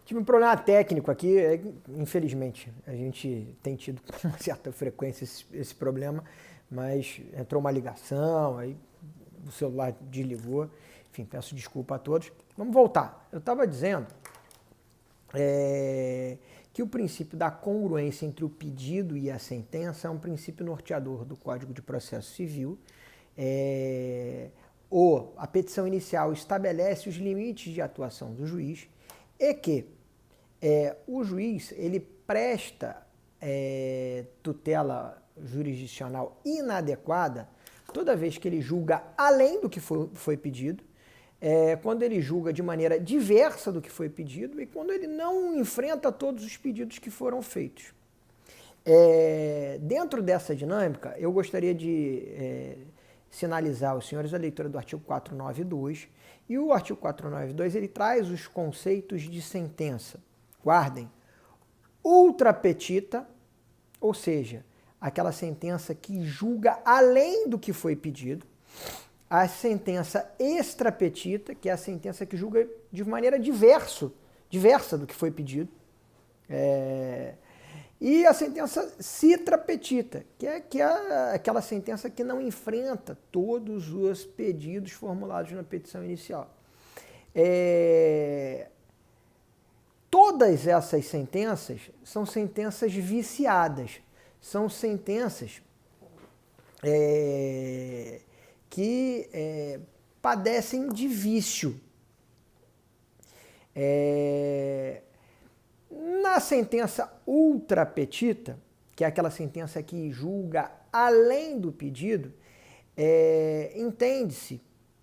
Tive um problema técnico aqui, infelizmente. A gente tem tido com uma certa frequência esse problema, mas entrou uma ligação, aí o celular desligou. Enfim, peço desculpa a todos. Vamos voltar. Eu estava dizendo que o princípio da congruência entre o pedido e a sentença é um princípio norteador do Código de Processo Civil. A petição inicial estabelece os limites de atuação do juiz e que o juiz ele presta tutela jurisdicional inadequada toda vez que ele julga além do que foi pedido, quando ele julga de maneira diversa do que foi pedido e quando ele não enfrenta todos os pedidos que foram feitos. Dentro dessa dinâmica, eu gostaria de sinalizar aos senhores a leitura do artigo 492, e o artigo 492 ele traz os conceitos de sentença. Guardem, ultra petita, ou seja, aquela sentença que julga além do que foi pedido, a sentença extra petita, que é a sentença que julga de maneira diversa do que foi pedido, e a sentença citra petita, que é aquela sentença que não enfrenta todos os pedidos formulados na petição inicial. Todas essas sentenças são sentenças viciadas, são sentenças que padecem de vício. Na sentença ultra petita, que é aquela sentença que julga além do pedido, entende-se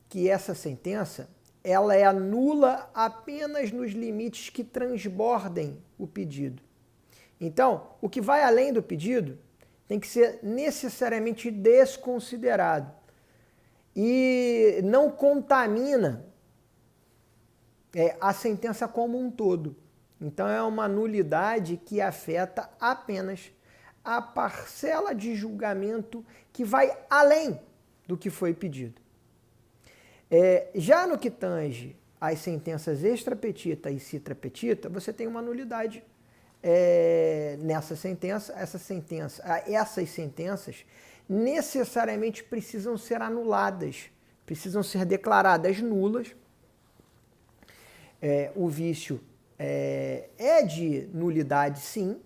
que essa sentença ela é nula apenas nos limites que transbordem o pedido. Então, o que vai além do pedido tem que ser necessariamente desconsiderado e não contamina a sentença como um todo. Então, é uma nulidade que afeta apenas a parcela de julgamento que vai além do que foi pedido. Já no que tange as sentenças extra petita e citra petita, você tem uma nulidade nessa sentença. Essas sentenças necessariamente precisam ser anuladas, precisam ser declaradas nulas. O vício é de nulidade, sim,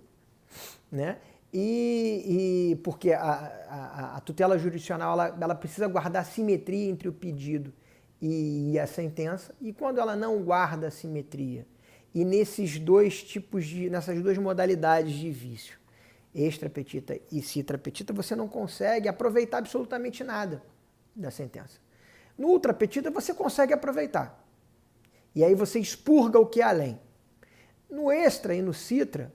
né? E porque a tutela jurisdicional ela precisa guardar simetria entre o pedido e a sentença, e quando ela não guarda simetria, e nessas duas modalidades de vício, extra petita e citra petita, você não consegue aproveitar absolutamente nada da sentença. No ultra petita você consegue aproveitar, e aí você expurga o que é além. No extra e no citra,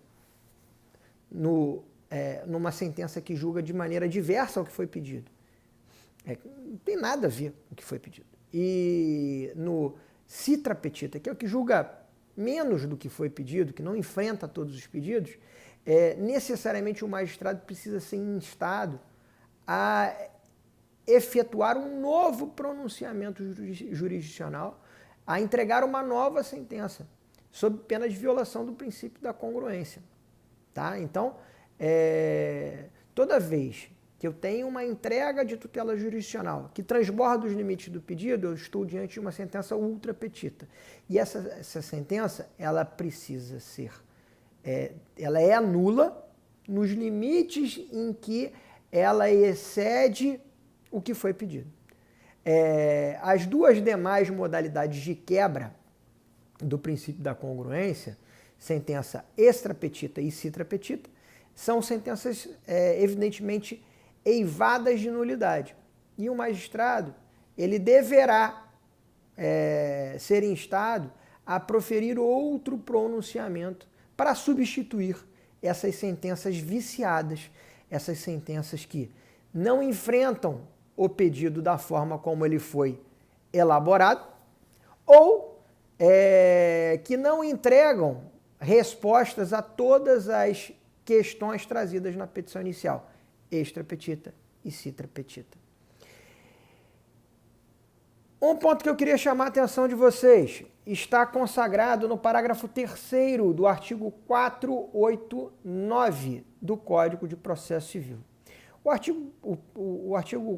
numa sentença que julga de maneira diversa ao que foi pedido, não tem nada a ver com o que foi pedido. E no citra petita, que é o que julga menos do que foi pedido, que não enfrenta todos os pedidos, necessariamente o magistrado precisa ser instado a efetuar um novo pronunciamento jurisdicional, a entregar uma nova sentença, sob pena de violação do princípio da congruência. Tá? Então, toda vez que eu tenho uma entrega de tutela jurisdicional que transborda os limites do pedido, eu estou diante de uma sentença ultra petita. E essa sentença, ela precisa ser, ela é nula nos limites em que ela excede o que foi pedido. As duas demais modalidades de quebra do princípio da congruência, sentença extra petita e citra petita, são sentenças evidentemente eivadas de nulidade. E o magistrado, ele deverá ser instado a proferir outro pronunciamento para substituir essas sentenças viciadas, essas sentenças que não enfrentam o pedido da forma como ele foi elaborado, ou que não entregam respostas a todas as questões trazidas na petição inicial, extra petita e citra petita. Um ponto que eu queria chamar a atenção de vocês, está consagrado no parágrafo 3º do artigo 489 do Código de Processo Civil. O artigo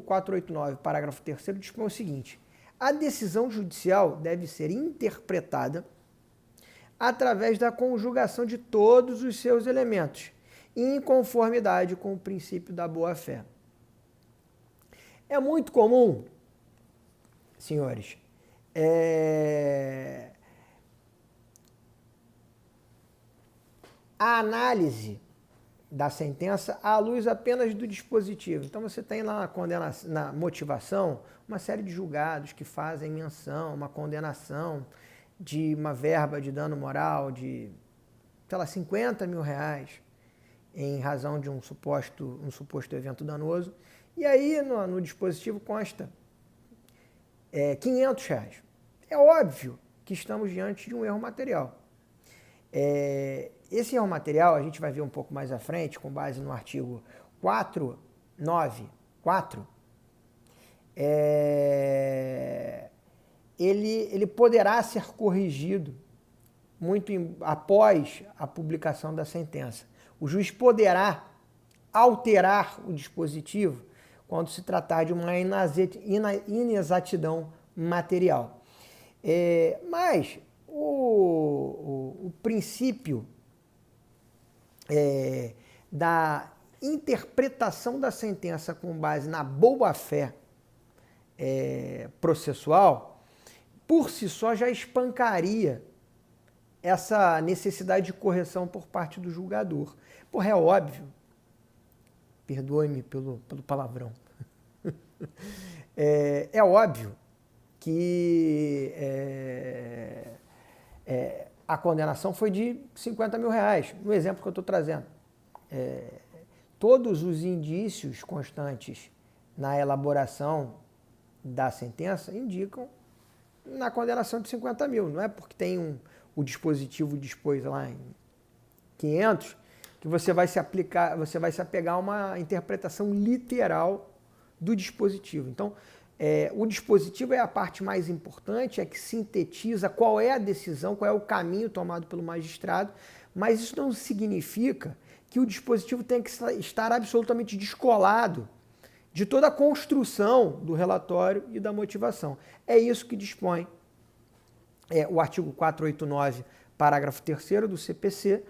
489, parágrafo 3º, dispõe o seguinte: a decisão judicial deve ser interpretada através da conjugação de todos os seus elementos, em conformidade com o princípio da boa-fé. É muito comum, senhores, a análise da sentença à luz apenas do dispositivo. Então você tem lá na motivação uma série de julgados que fazem menção, uma condenação de uma verba de dano moral de, sei lá, 50 mil reais em razão de um suposto evento danoso. E aí no dispositivo consta 500 reais. É óbvio que estamos diante de um erro material. Esse erro material, a gente vai ver um pouco mais à frente, com base no artigo 494, ele poderá ser corrigido após a publicação da sentença. O juiz poderá alterar o dispositivo quando se tratar de uma inexatidão material. Mas o princípio da interpretação da sentença com base na boa-fé processual, por si só já espancaria essa necessidade de correção por parte do julgador. Porra, é óbvio, perdoe-me pelo palavrão, é óbvio que a condenação foi de 50 mil reais, no exemplo que eu estou trazendo. Todos os indícios constantes na elaboração da sentença indicam na condenação de 50 mil. Não é porque tem o dispositivo dispôs lá em 500 que você vai se apegar a uma interpretação literal do dispositivo. Então, o dispositivo é a parte mais importante, é que sintetiza qual é a decisão, qual é o caminho tomado pelo magistrado, mas isso não significa que o dispositivo tem que estar absolutamente descolado de toda a construção do relatório e da motivação. É isso que dispõe o artigo 489, parágrafo 3º do CPC,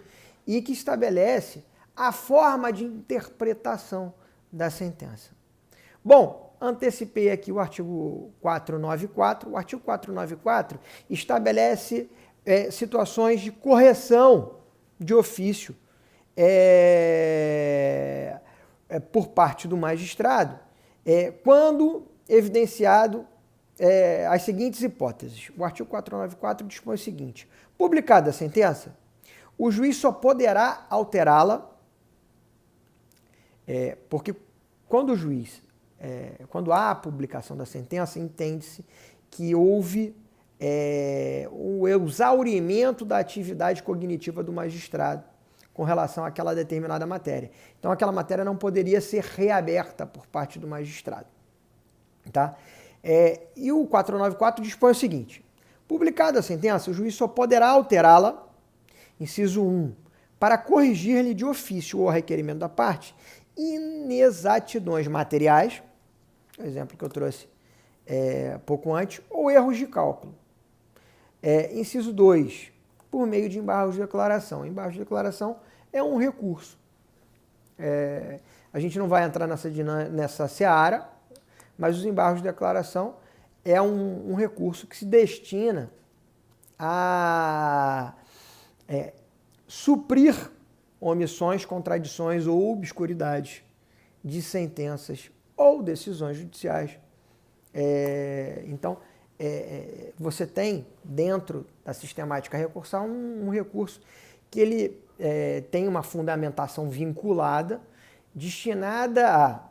e que estabelece a forma de interpretação da sentença. Bom, antecipei aqui o artigo 494. O artigo 494 estabelece situações de correção de ofício por parte do magistrado, quando evidenciado as seguintes hipóteses. O artigo 494 dispõe o seguinte: publicada a sentença, o juiz só poderá alterá-la, porque quando o juiz, quando há a publicação da sentença, entende-se que houve o exaurimento da atividade cognitiva do magistrado com relação àquela determinada matéria. Então, aquela matéria não poderia ser reaberta por parte do magistrado. Tá? E o 494 dispõe o seguinte: publicada a sentença, o juiz só poderá alterá-la, inciso 1, para corrigir-lhe de ofício ou a requerimento da parte inexatidões materiais, o exemplo que eu trouxe pouco antes, ou erros de cálculo. Inciso 2, por meio de embargos de declaração. Embargos de declaração é um recurso. A gente não vai entrar nessa seara, mas os embargos de declaração é um recurso que se destina a suprir omissões, contradições ou obscuridades de sentenças ou decisões judiciais. Então, você tem dentro da sistemática recursal um recurso que ele tem uma fundamentação vinculada, destinada a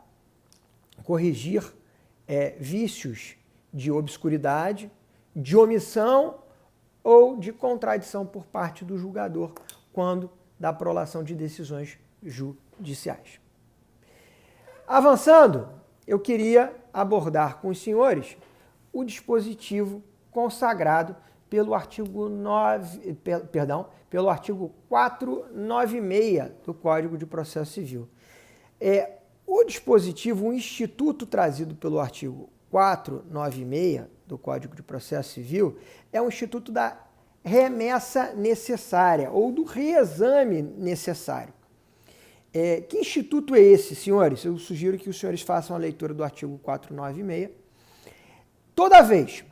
corrigir vícios de obscuridade, de omissão ou de contradição por parte do julgador quando da prolação de decisões judiciais. Avançando, eu queria abordar com os senhores o dispositivo consagrado pelo artigo 496 do Código de Processo Civil. O dispositivo, o instituto trazido pelo artigo 496 do Código de Processo Civil é um instituto da remessa necessária ou do reexame necessário. Que instituto é esse, senhores? Eu sugiro que os senhores façam a leitura do artigo 496. Toda vez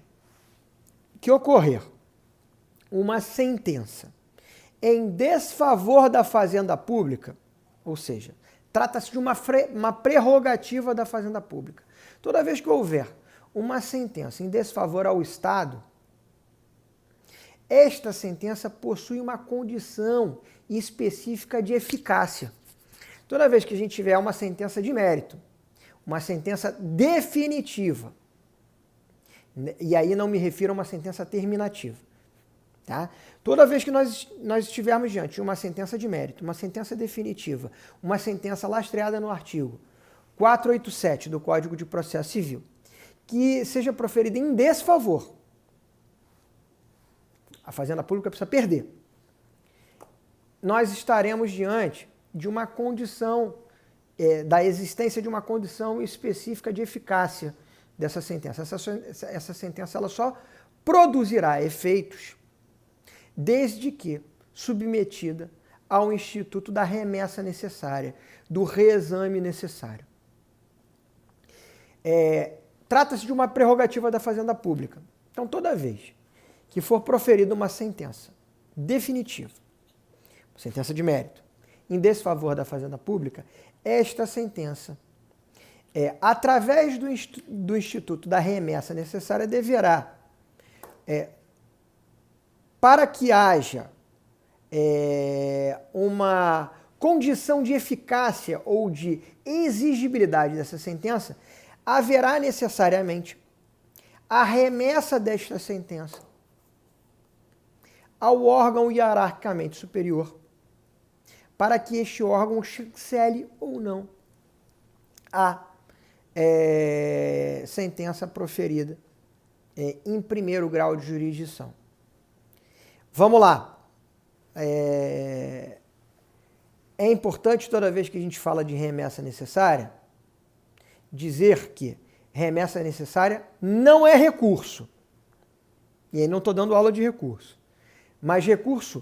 que ocorrer uma sentença em desfavor da Fazenda Pública, ou seja, trata-se de uma prerrogativa da Fazenda Pública. Toda vez que houver uma sentença em desfavor ao Estado, esta sentença possui uma condição específica de eficácia. Toda vez que a gente tiver uma sentença de mérito, uma sentença definitiva, e aí não me refiro a uma sentença terminativa, tá? Toda vez que nós estivermos diante de uma sentença de mérito, uma sentença definitiva, uma sentença lastreada no artigo 487 do Código de Processo Civil, que seja proferida em desfavor, a Fazenda Pública precisa perder, nós estaremos diante de uma condição, da existência de uma condição específica de eficácia dessa sentença. Essa sentença ela só produzirá efeitos desde que submetida ao instituto da remessa necessária, do reexame necessário. Trata-se de uma prerrogativa da Fazenda Pública. Então, toda vez que for proferida uma sentença definitiva, sentença de mérito, em desfavor da Fazenda Pública, esta sentença, através do instituto da remessa necessária, deverá, para que haja uma condição de eficácia ou de exigibilidade dessa sentença, haverá necessariamente a remessa desta sentença ao órgão hierarquicamente superior, para que este órgão chancele ou não a sentença proferida em primeiro grau de jurisdição. Vamos lá. É importante, toda vez que a gente fala de remessa necessária, dizer que remessa necessária não é recurso. E aí não estou dando aula de recurso. Mas recurso,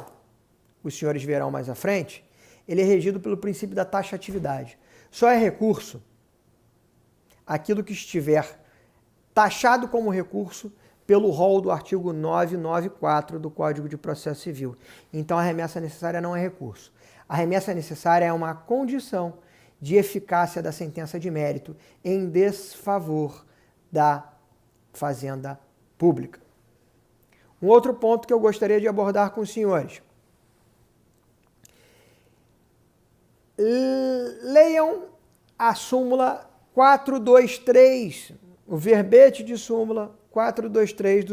os senhores verão mais à frente, ele é regido pelo princípio da taxatividade. Só é recurso aquilo que estiver taxado como recurso pelo rol do artigo 994 do Código de Processo Civil. Então, a remessa necessária não é recurso. A remessa necessária é uma condição de eficácia da sentença de mérito em desfavor da Fazenda Pública. Um outro ponto que eu gostaria de abordar com os senhores. Leiam a súmula 423, o verbete de súmula 423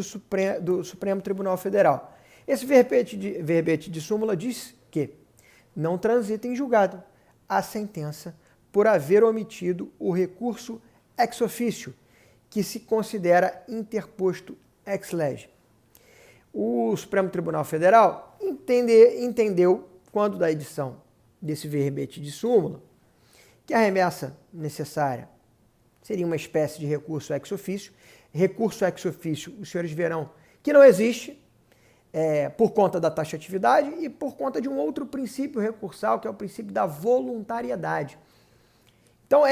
do Supremo Tribunal Federal. Esse verbete de súmula diz que não transita em julgado a sentença por haver omitido o recurso ex officio, que se considera interposto ex lege. O Supremo Tribunal Federal entendeu, quando da edição desse verbete de súmula, que a remessa necessária seria uma espécie de recurso ex officio. Recurso ex officio, os senhores verão que não existe por conta da taxatividade e por conta de um outro princípio recursal, que é o princípio da voluntariedade. Então,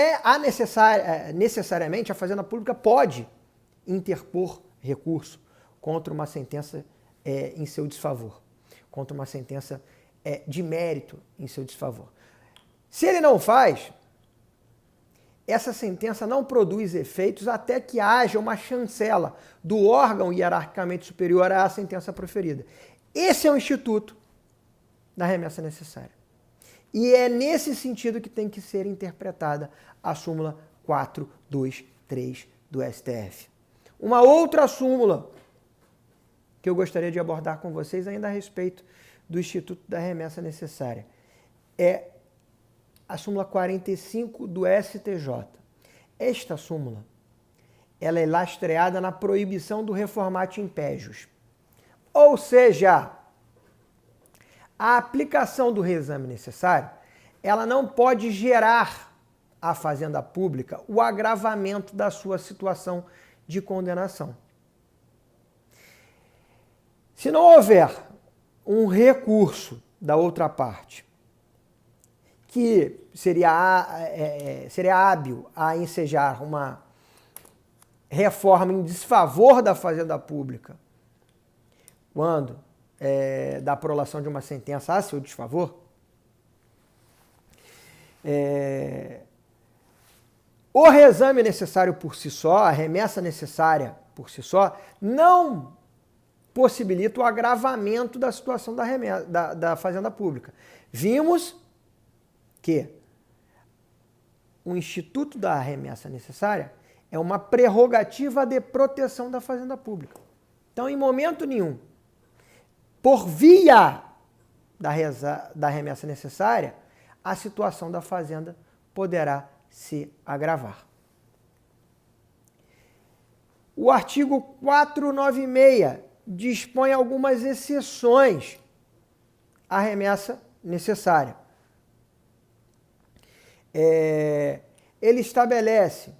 necessariamente, a Fazenda Pública pode interpor recurso contra uma sentença em seu desfavor, contra uma sentença de mérito em seu desfavor. Se ele não faz, essa sentença não produz efeitos até que haja uma chancela do órgão hierarquicamente superior à sentença proferida. Esse é o instituto da remessa necessária. E é nesse sentido que tem que ser interpretada a súmula 423 do STF. Uma outra súmula que eu gostaria de abordar com vocês ainda a respeito do instituto da remessa necessária é a súmula 45 do STJ. Esta súmula, ela é lastreada na proibição do reformatio impégios. Ou seja, a aplicação do reexame necessário, ela não pode gerar à Fazenda Pública o agravamento da sua situação de condenação. Se não houver um recurso da outra parte que seria hábil a ensejar uma reforma em desfavor da Fazenda Pública quando da prolação de uma sentença a seu desfavor, o reexame necessário por si só, a remessa necessária por si só, não possibilita o agravamento da situação da Fazenda Pública. Vimos que o Instituto da Remessa Necessária é uma prerrogativa de proteção da Fazenda Pública. Então, em momento nenhum, por via da remessa necessária, a situação da Fazenda poderá se agravar. O artigo 496 dispõe algumas exceções à remessa necessária. Ele estabelece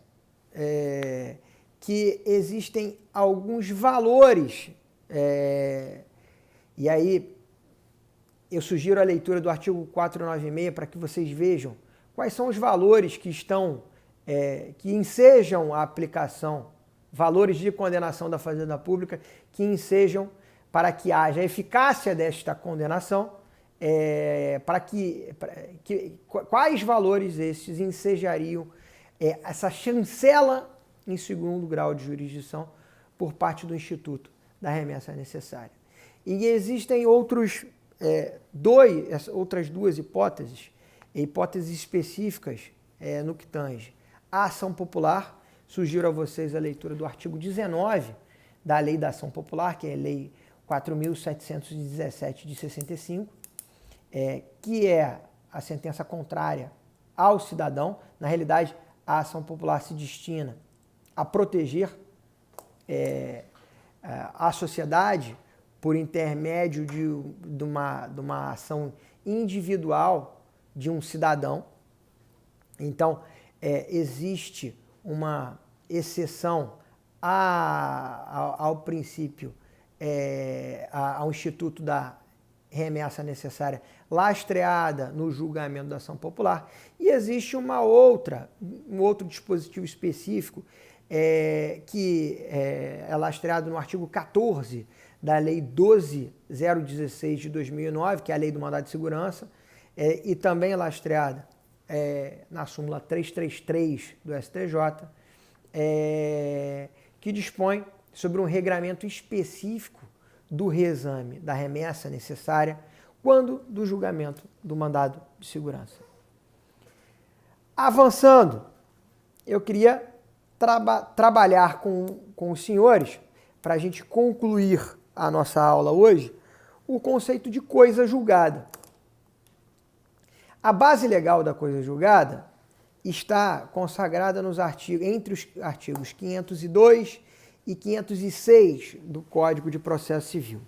que existem alguns valores, e aí eu sugiro a leitura do artigo 496 para que vocês vejam quais são os valores que estão, que ensejam a aplicação, valores de condenação da Fazenda Pública, que ensejam para que haja eficácia desta condenação, quais valores esses ensejariam essa chancela em segundo grau de jurisdição por parte do Instituto da Remessa Necessária. E existem outras duas hipóteses específicas no que tange a ação popular. Sugiro a vocês a leitura do artigo 19 da Lei da Ação Popular, que é a Lei 4.717 de 65, que é a sentença contrária ao cidadão. Na realidade, a ação popular se destina a proteger a sociedade por intermédio de uma ação individual de um cidadão. Então, existe uma exceção ao princípio, ao Instituto da Remessa Necessária lastreada no julgamento da ação popular, e existe um outro dispositivo específico que é lastreado no artigo 14 da Lei 12.016 de 2009, que é a Lei do Mandado de Segurança, e também é lastreada na súmula 333 do STJ, que dispõe sobre um regramento específico do reexame da remessa necessária quando do julgamento do mandado de segurança. Avançando, eu queria trabalhar com os senhores, para a gente concluir a nossa aula hoje, o conceito de coisa julgada. A base legal da coisa julgada está consagrada entre os artigos 502 e 506 do Código de Processo Civil.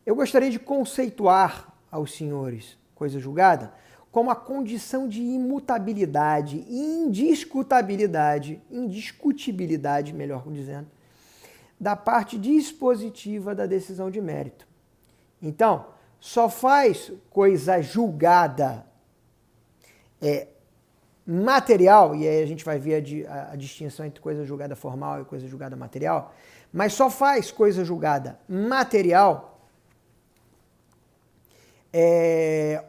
Eu gostaria de conceituar aos senhores coisa julgada como a condição de imutabilidade e indiscutibilidade, melhor dizendo, da parte dispositiva da decisão de mérito. Então, só faz coisa julgada material, e aí a gente vai ver a distinção entre coisa julgada formal e coisa julgada material, mas só faz coisa julgada material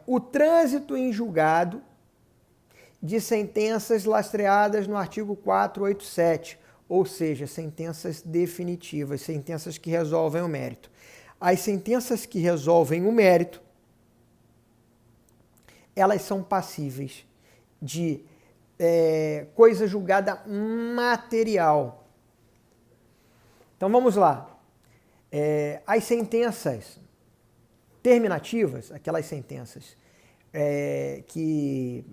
o trânsito em julgado de sentenças lastreadas no artigo 487, ou seja, sentenças definitivas, sentenças que resolvem o mérito. As sentenças que resolvem o mérito, elas são passíveis de coisa julgada material. Então vamos lá. As sentenças terminativas, aquelas sentenças que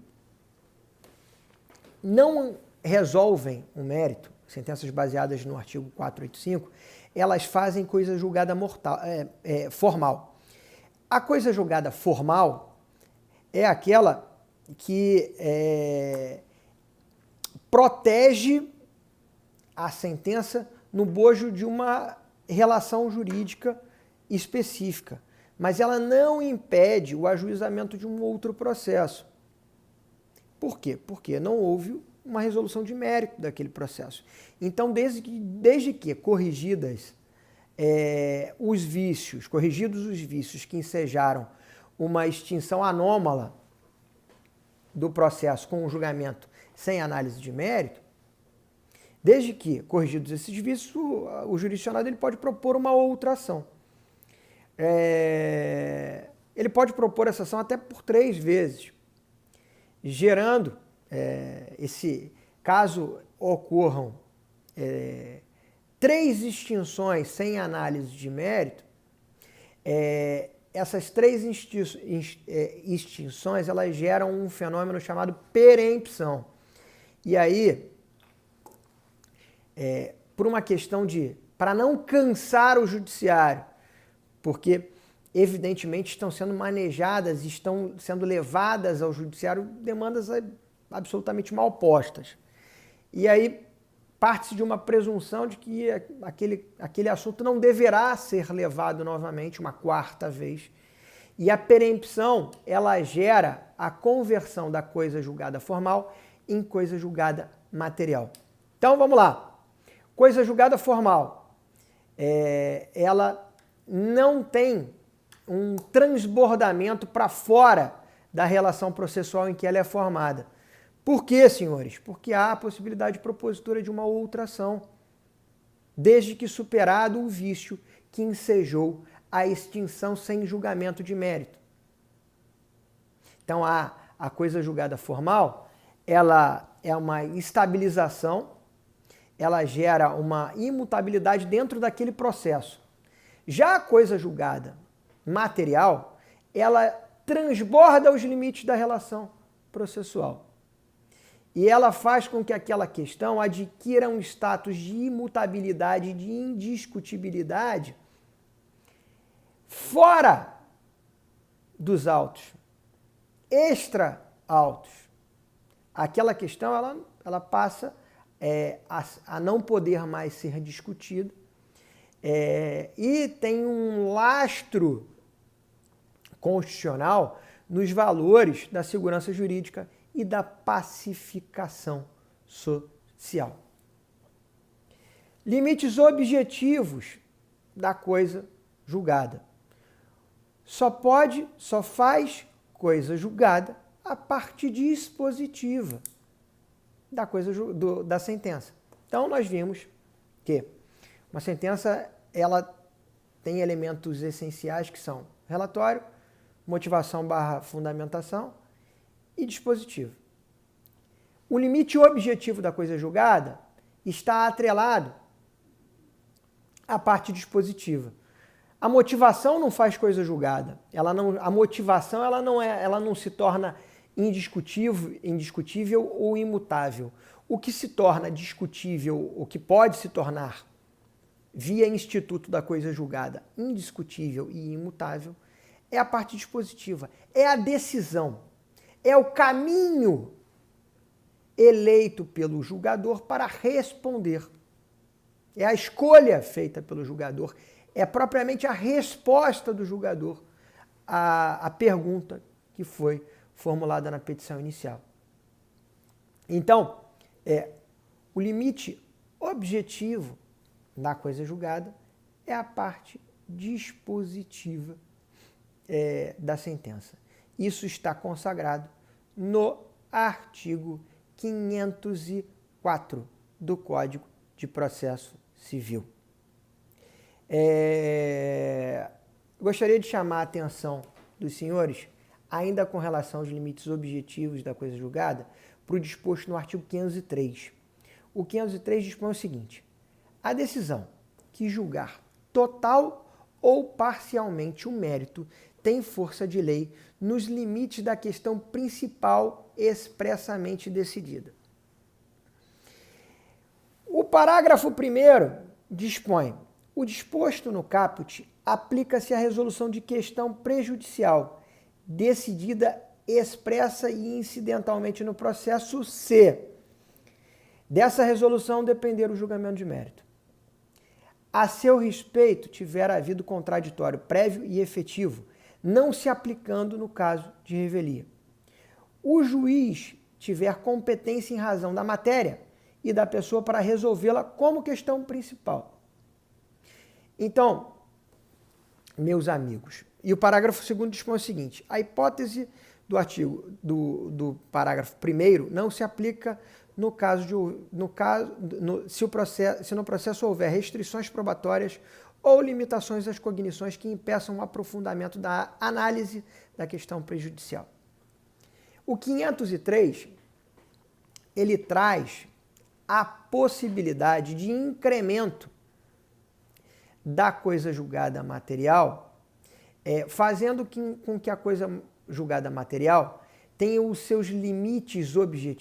não resolvem o mérito, sentenças baseadas no artigo 485, elas fazem coisa julgada formal. A coisa julgada formal é aquela que protege a sentença no bojo de uma relação jurídica específica, mas ela não impede o ajuizamento de um outro processo. Por quê? Porque não houve uma resolução de mérito daquele processo. Então, desde que corrigidos os vícios que ensejaram uma extinção anômala do processo com um julgamento sem análise de mérito, desde que corrigidos esses vícios, o jurisdicionado ele pode propor uma outra ação. Ele pode propor essa ação até por 3 vezes, gerando, caso ocorram 3 extinções sem análise de mérito, essas 3 extinções elas geram um fenômeno chamado perempção. E aí, por uma questão para não cansar o judiciário, porque evidentemente estão sendo manejadas, estão sendo levadas ao judiciário demandas absolutamente mal postas. E aí parte-se de uma presunção de que aquele assunto não deverá ser levado novamente uma 4ª vez. E a perempção, ela gera a conversão da coisa julgada formal em coisa julgada material. Então vamos lá. Coisa julgada formal, ela não tem um transbordamento para fora da relação processual em que ela é formada. Por quê, senhores? Porque há a possibilidade de propositura de uma outra ação, desde que superado o vício que ensejou a extinção sem julgamento de mérito. Então, a coisa julgada formal, ela é uma estabilização, ela gera uma imutabilidade dentro daquele processo. Já a coisa julgada material, ela transborda os limites da relação processual. E ela faz com que aquela questão adquira um status de imutabilidade, de indiscutibilidade, fora dos autos, extra-autos. Aquela questão ela passa a não poder mais ser discutida e tem um lastro constitucional nos valores da segurança jurídica e da pacificação social. Limites objetivos da coisa julgada. Só faz coisa julgada a parte dispositiva da coisa da sentença. Então nós vimos que uma sentença ela tem elementos essenciais que são relatório, motivação / fundamentação e dispositivo. O limite objetivo da coisa julgada está atrelado à parte dispositiva. A motivação não faz coisa julgada. A motivação ela não se torna indiscutível ou imutável. O que se torna discutível, o que pode se tornar via instituto da coisa julgada indiscutível e imutável, é a parte dispositiva, é a decisão, é o caminho eleito pelo julgador para responder. É a escolha feita pelo julgador, é propriamente a resposta do julgador à pergunta que foi formulada na petição inicial. Então, o limite objetivo da coisa julgada é a parte dispositiva da sentença. Isso está consagrado no artigo 504 do Código de Processo Civil. Gostaria de chamar a atenção dos senhores, ainda com relação aos limites objetivos da coisa julgada, para o disposto no artigo 503. O 503 dispõe o seguinte: a decisão que julgar total ou parcialmente o mérito tem força de lei nos limites da questão principal expressamente decidida. O parágrafo 1º dispõe: O disposto no caput aplica-se à resolução de questão prejudicial, decidida expressa e incidentalmente no processo se dessa resolução depender o julgamento de mérito. A seu respeito tiver havido contraditório prévio e efetivo, não se aplicando no caso de revelia. O juiz tiver competência em razão da matéria e da pessoa para resolvê-la como questão principal. Então, meus amigos, e o parágrafo 2º dispõe o seguinte: a hipótese do artigo do parágrafo 1º não se aplica se no processo houver restrições probatórias ou limitações às cognições que impeçam o aprofundamento da análise da questão prejudicial. O 503, ele traz a possibilidade de incremento da coisa julgada material, fazendo com que a coisa julgada material tenha os seus limites objetivos